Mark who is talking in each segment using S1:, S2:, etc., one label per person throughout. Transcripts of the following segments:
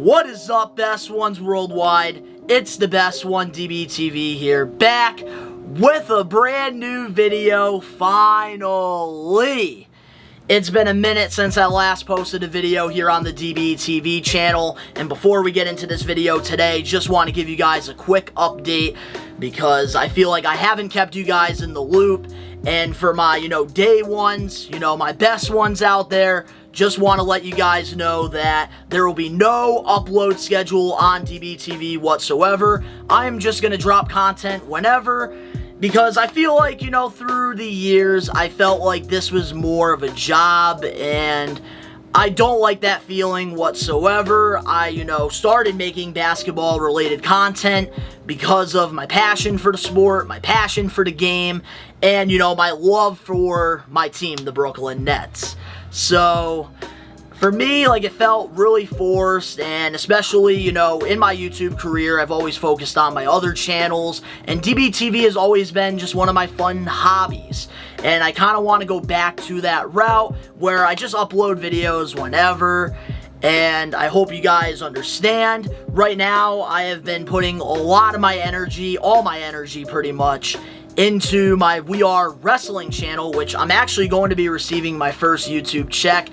S1: What is up, best ones worldwide? It's the best one, DBTV here, back with a brand new video, finally. It's been a minute since I last posted a video here on the DBTV channel, and before we get into this video today, just want to give you guys a quick update because I feel like I haven't kept you guys in the loop, and for my, day ones, my best ones out there, just want to let you guys know that there will be no upload schedule on DBTV whatsoever. I am just going to drop content whenever, because I feel like, through the years, I felt like this was more of a job, and I don't like that feeling whatsoever. I, started making basketball-related content because of my passion for the sport, my passion for the game, and, my love for my team, the Brooklyn Nets. So, for me, it felt really forced, and especially, in my YouTube career, I've always focused on my other channels, and DBTV has always been just one of my fun hobbies, and I kind of want to go back to that route, where I just upload videos whenever, and I hope you guys understand. Right now, I have been putting a lot of my energy, all my energy pretty much, into my We Are Wrestling channel, which I'm actually going to be receiving my first YouTube check.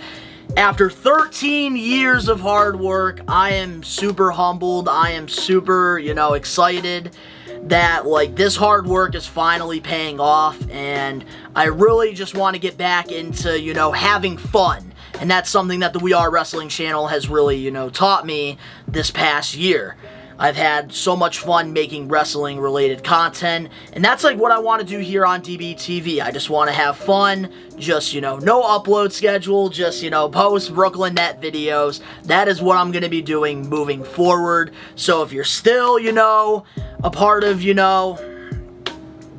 S1: After 13 years of hard work, I am super humbled. I am super, excited that, this hard work is finally paying off, and I really just want to get back into, having fun. And that's something that the We Are Wrestling channel has really, taught me this past year. I've had so much fun making wrestling-related content, and that's what I want to do here on DBTV. I just want to have fun, just, no upload schedule, just, post Brooklyn Net videos. That is what I'm going to be doing moving forward. So if you're still, a part of, the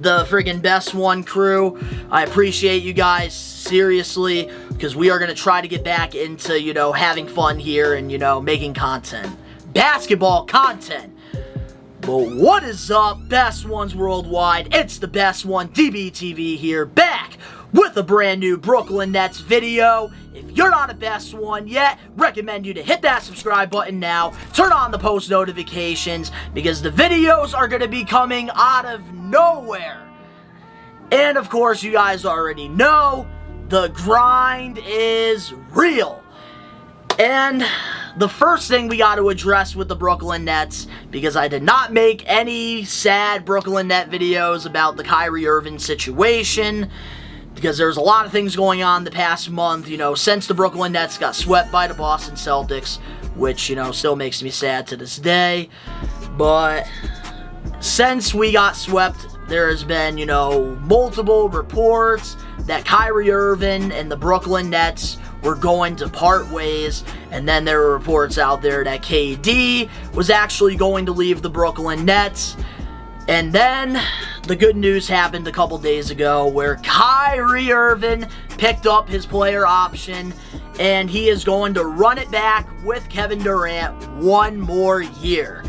S1: friggin' Best One crew, I appreciate you guys, seriously, because we are going to try to get back into, having fun here and, making content. Basketball content. But what is up, best ones worldwide? It's the best one, DBTV here, back with a brand new Brooklyn Nets video. If you're not a best one yet, recommend you to hit that subscribe button now, turn on the post notifications, because the videos are going to be coming out of nowhere. And of course, you guys already know, the grind is real. And the first thing we got to address with the Brooklyn Nets, because I did not make any sad Brooklyn Net videos about the Kyrie Irving situation, because there's a lot of things going on the past month, since the Brooklyn Nets got swept by the Boston Celtics, which, still makes me sad to this day. But since we got swept, there has been, multiple reports that Kyrie Irving and the Brooklyn Nets were going to part ways, and then there were reports out there that KD was actually going to leave the Brooklyn Nets. And then the good news happened a couple days ago, where Kyrie Irving picked up his player option, and he is going to run it back with Kevin Durant one more year,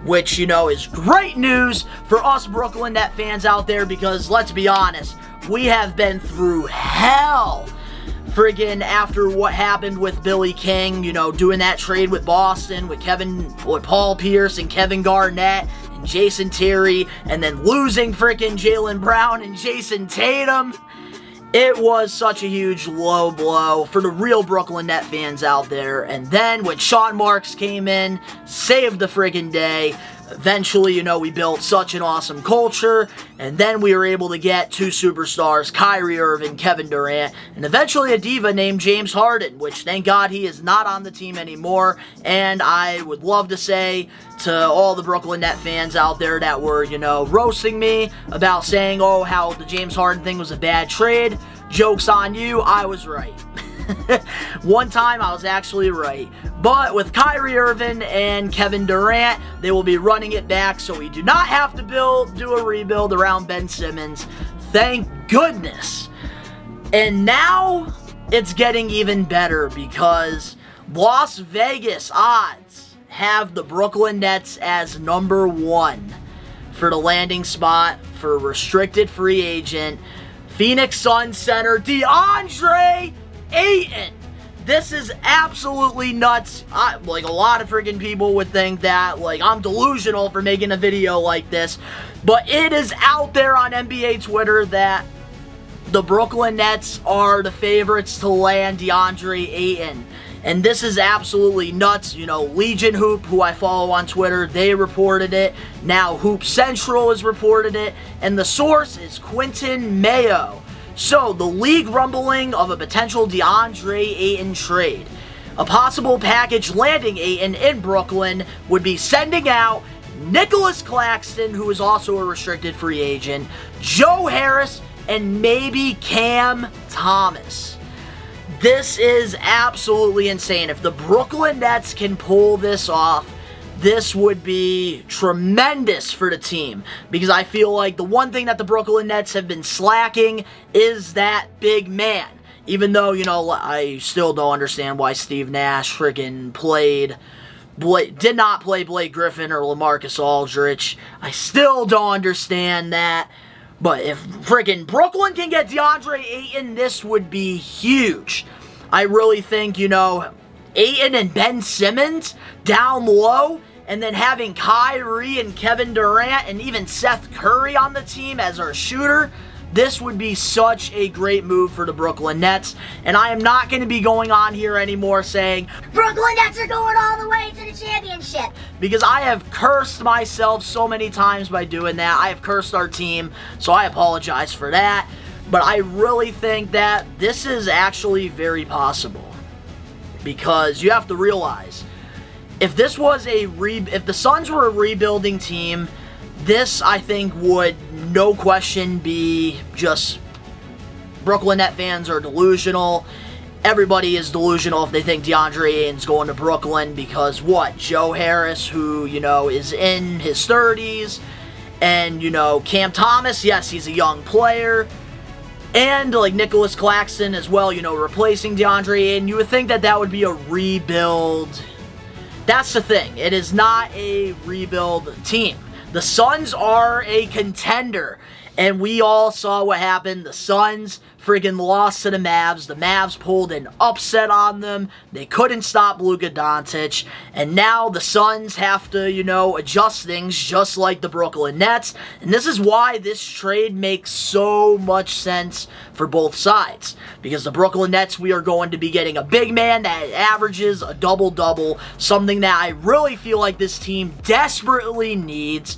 S1: which, is great news for us Brooklyn Net fans out there, because let's be honest, we have been through hell friggin' after what happened with Billy King, doing that trade with Boston with Paul Pierce and Kevin Garnett and Jason Terry, and then losing frickin' Jaylen Brown and Jason Tatum. It was such a huge low blow for the real Brooklyn Net fans out there. And then when Sean Marks came in, saved the friggin' day. Eventually, we built such an awesome culture, and then we were able to get two superstars, Kyrie Irving, Kevin Durant, and eventually a diva named James Harden, which, thank God, he is not on the team anymore. And I would love to say to all the Brooklyn Net fans out there that were, roasting me about saying, oh, how the James Harden thing was a bad trade, joke's on you, I was right. One time I was actually right. But with Kyrie Irving and Kevin Durant, they will be running it back, so we do not have to do a rebuild around Ben Simmons. Thank goodness. And now it's getting even better, because Las Vegas odds have the Brooklyn Nets as number one for the landing spot for restricted free agent Phoenix Suns center Deandre Ayton. this is absolutely nuts. Like, a lot of freaking people would think that, like, I'm delusional for making a video like this. But it is out there on NBA Twitter that the Brooklyn Nets are the favorites to land Deandre Ayton. And this is absolutely nuts. You know, Legion Hoop, who I follow on Twitter, they reported it. Now Hoop Central has reported it. And the source is Quinton Mayo. So, the league rumbling of a potential Deandre Ayton trade. A possible package landing Ayton in Brooklyn would be sending out Nicholas Claxton, who is also a restricted free agent, Joe Harris, and maybe Cam Thomas. This is absolutely insane. If the Brooklyn Nets can pull this off, this would be tremendous for the team. Because I feel like the one thing that the Brooklyn Nets have been slacking is that big man. Even though, you know, I still don't understand why Steve Nash freaking did not play Blake Griffin or LaMarcus Aldridge. I still don't understand that. But if freaking Brooklyn can get Deandre Ayton, this would be huge. I really think, you know, Ayton and Ben Simmons down low, and then having Kyrie and Kevin Durant and even Seth Curry on the team as our shooter, this would be such a great move for the Brooklyn Nets. And I am not going to be going on here anymore saying,
S2: Brooklyn Nets are going all the way to the championship.
S1: Because I have cursed myself so many times by doing that. I have cursed our team, so I apologize for that. But I really think that this is actually very possible. Because you have to realize, if this was if the Suns were a rebuilding team, this, I think, would, no question, be just Brooklyn Net fans are delusional. Everybody is delusional if they think DeAndre Ayton's going to Brooklyn because, what, Joe Harris, who, you know, is in his 30s, and, you know, Cam Thomas, yes, he's a young player, and, like, Nicholas Claxton as well, you know, replacing DeAndre Ayton. You would think that that would be a rebuild. That's the thing. It is not a rebuild team. The Suns are a contender, and we all saw what happened. The Suns freaking lost to the Mavs. The Mavs pulled an upset on them. They couldn't stop Luka Doncic, and now the Suns have to, you know, adjust things just like the Brooklyn Nets, and this is why this trade makes so much sense for both sides, because the Brooklyn Nets, we are going to be getting a big man that averages a double-double, something that I really feel like this team desperately needs.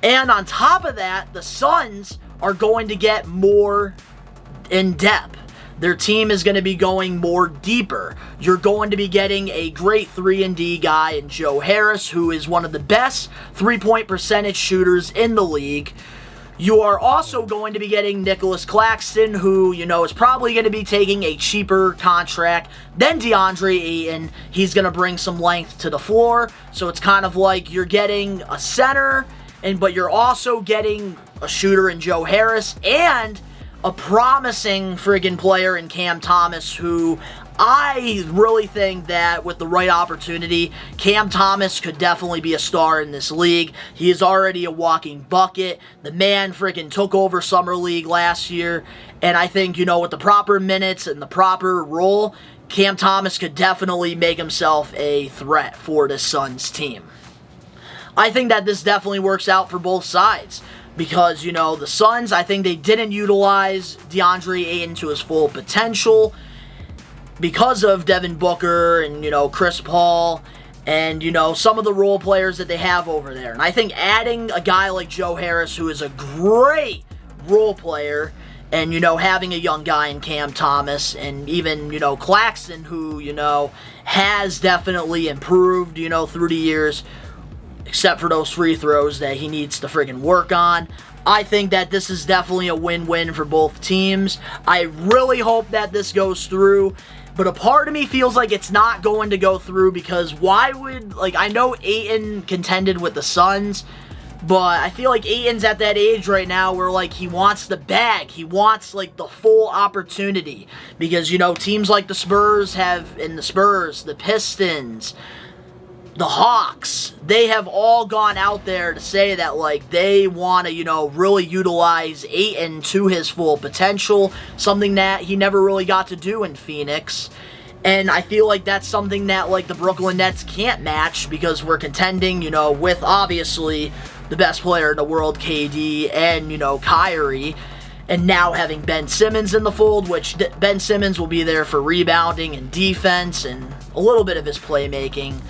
S1: And on top of that, the Suns are going to get more in depth. Their team is going to be going more deeper. You're going to be getting a great 3-and-D guy in Joe Harris, who is one of the best three-point percentage shooters in the league. You are also going to be getting Nicholas Claxton, who, you know, is probably going to be taking a cheaper contract than DeAndre Ayton. He's going to bring some length to the floor, so it's kind of like you're getting a center, but you're also getting a shooter in Joe Harris, and a promising friggin' player in Cam Thomas, who I really think that with the right opportunity, Cam Thomas could definitely be a star in this league. He is already a walking bucket. The man friggin' took over Summer League last year, and I think, you know, with the proper minutes and the proper role, Cam Thomas could definitely make himself a threat for the Suns team. I think that this definitely works out for both sides. Because, you know, the Suns, I think they didn't utilize DeAndre Ayton to his full potential because of Devin Booker and, you know, Chris Paul and, you know, some of the role players that they have over there. And I think adding a guy like Joe Harris, who is a great role player, and, you know, having a young guy in Cam Thomas, and even, you know, Claxton, who, you know, has definitely improved, you know, through the years, except for those free throws that he needs to friggin' work on. I think that this is definitely a win-win for both teams. I really hope that this goes through, but a part of me feels like it's not going to go through because why would, like, I know Ayton contended with the Suns, but I feel like Ayton's at that age right now where, like, he wants the bag. He wants, like, the full opportunity because, you know, teams like the Spurs have, and the Spurs, the Pistons, the Hawks, they have all gone out there to say that, like, they want to, you know, really utilize Ayton to his full potential, something that he never really got to do in Phoenix. And I feel like that's something that, like, the Brooklyn Nets can't match because we're contending, you know, with obviously the best player in the world, KD, and, you know, Kyrie. And now having Ben Simmons in the fold, which Ben Simmons will be there for rebounding and defense and a little bit of his playmaking.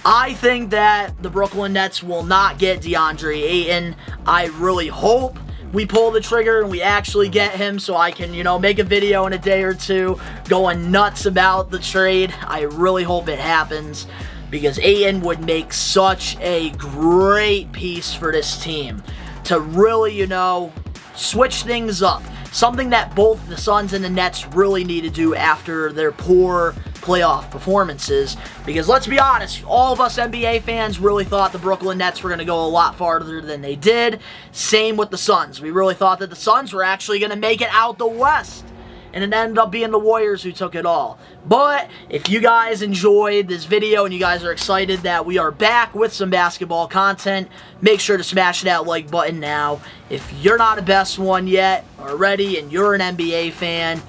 S1: I think that the Brooklyn Nets will not get Deandre Ayton. I really hope we pull the trigger and we actually get him so I can, you know, make a video in a day or two going nuts about the trade. I really hope it happens because Ayton would make such a great piece for this team to really, you know, switch things up. Something that both the Suns and the Nets really need to do after their poor playoff performances. Because let's be honest, all of us NBA fans really thought the Brooklyn Nets were going to go a lot farther than they did. Same with the Suns. We really thought that the Suns were actually going to make it out the West. And it ended up being the Warriors who took it all. But if you guys enjoyed this video and you guys are excited that we are back with some basketball content, make sure to smash that like button now. If you're not a best one yet already and you're an NBA fan,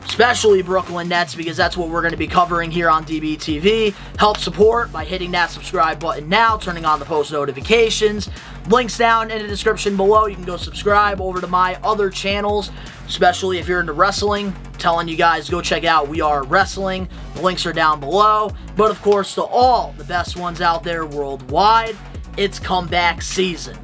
S1: especially Brooklyn Nets, because that's what we're going to be covering here on DBTV. Help support by hitting that subscribe button now, turning on the post notifications. Links down in the description below. You can go subscribe over to my other channels, especially if you're into wrestling. I'm telling you guys, go check out We Are Wrestling. The links are down below. But of course, to all the best ones out there worldwide, it's comeback season.